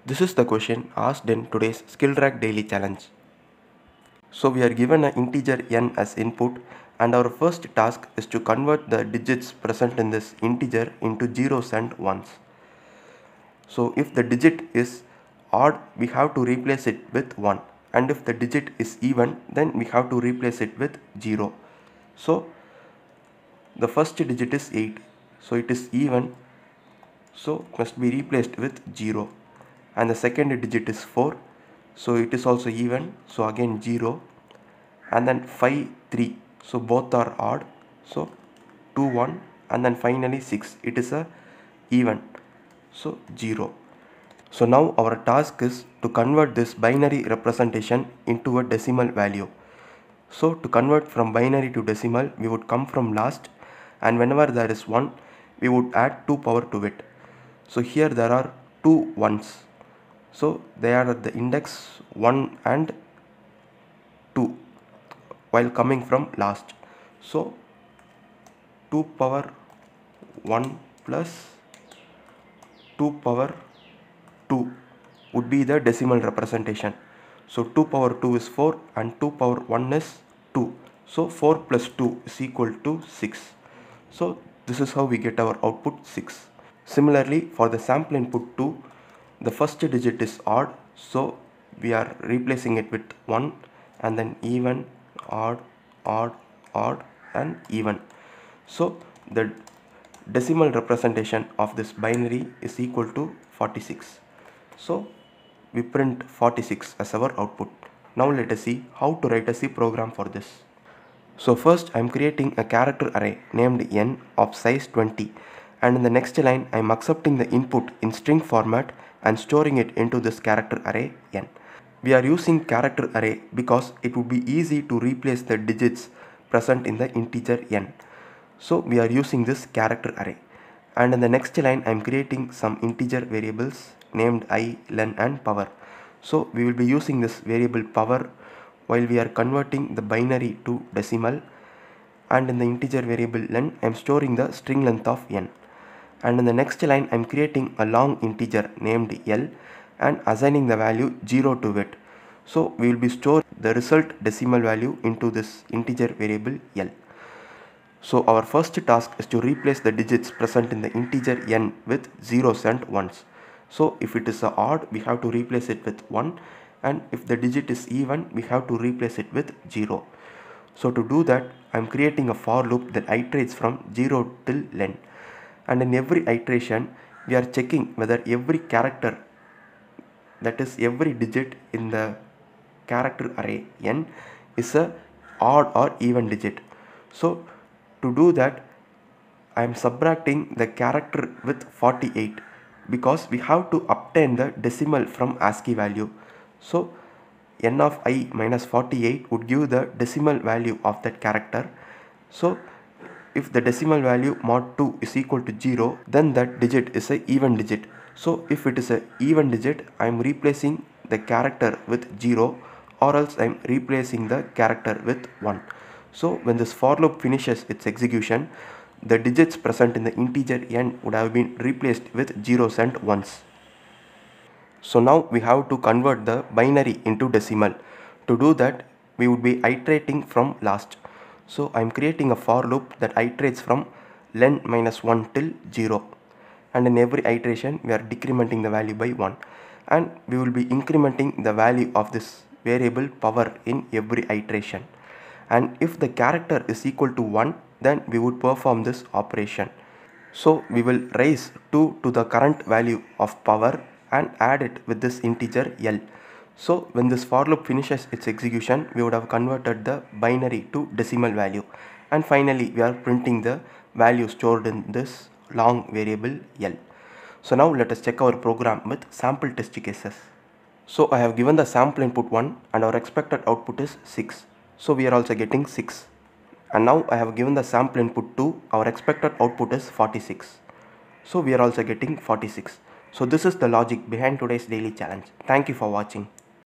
This is the question asked in today's SkillTrack Daily Challenge. So we are given an integer n as input, and our first task is to convert the digits present in this integer into zeros and ones. So if the digit is odd, we have to replace it with 1, and if the digit is even, then we have to replace it with 0. So the first digit is 8, so it is even, so must be replaced with 0, and the second digit is 4, so it is also even, so again 0, and then 5 3, so both are odd, so 2 1, and then finally 6, it is a even, so 0. So now our task is to convert this binary representation into a decimal value. So to convert from binary to decimal, we would come from last, and whenever there is 1, we would add 2 power to it. So here there are 2 ones, so they are at the index 1 and 2 while coming from last. So 2 power 1 plus 2 power 2 would be the decimal representation. So 2 power 2 is 4 and 2 power 1 is 2. So 4 plus 2 is equal to 6. So this is how we get our output 6. Similarly, for the sample input 2, the first digit is odd, so we are replacing it with 1, and then even, odd, odd, odd, and even. So the decimal representation of this binary is equal to 46. So we print 46 as our output. Now let us see how to write a C program for this. So first I am creating a character array named n of size 20, and in the next line I am accepting the input in string format and storing it into this character array n. We are using character array because it would be easy to replace the digits present in the integer n. So we are using this character array, and in the next line I am creating some integer variables named I, len, and power. So we will be using this variable power while we are converting the binary to decimal, and in the integer variable len I am storing the string length of n, and in the next line I am creating a long integer named L and assigning the value 0 to it. So we will be storing the result decimal value into this integer variable L. So our first task is to replace the digits present in the integer n with zeros and ones. So if it is a odd, we have to replace it with 1, and if the digit is even, we have to replace it with 0. So to do that, I am creating a for loop that iterates from 0 till len, and in every iteration we are checking whether every character, that is every digit in the character array n, is a odd or even digit. So to do that, I am subtracting the character with 48 because we have to obtain the decimal from ASCII value. So n of I minus 48 would give the decimal value of that character. So if the decimal value mod 2 is equal to 0, then that digit is an even digit. So if it is an even digit, I am replacing the character with 0, or else I am replacing the character with 1. So when this for loop finishes its execution, the digits present in the integer n would have been replaced with zeros and ones. So now we have to convert the binary into decimal. To do that, we would be iterating from last. So I am creating a for loop that iterates from len minus 1 till 0, and in every iteration we are decrementing the value by 1, and we will be incrementing the value of this variable power in every iteration, and if the character is equal to 1, then we would perform this operation. So we will raise 2 to the current value of power and add it with this integer L. So when this for loop finishes its execution, we would have converted the binary to decimal value, and finally we are printing the value stored in this long variable L. So now let us check our program with sample test cases. So I have given the sample input 1 and our expected output is 6. So we are also getting 6. And now I have given the sample input 2, our expected output is 46. So we are also getting 46. So this is the logic behind today's daily challenge. Thank you for watching.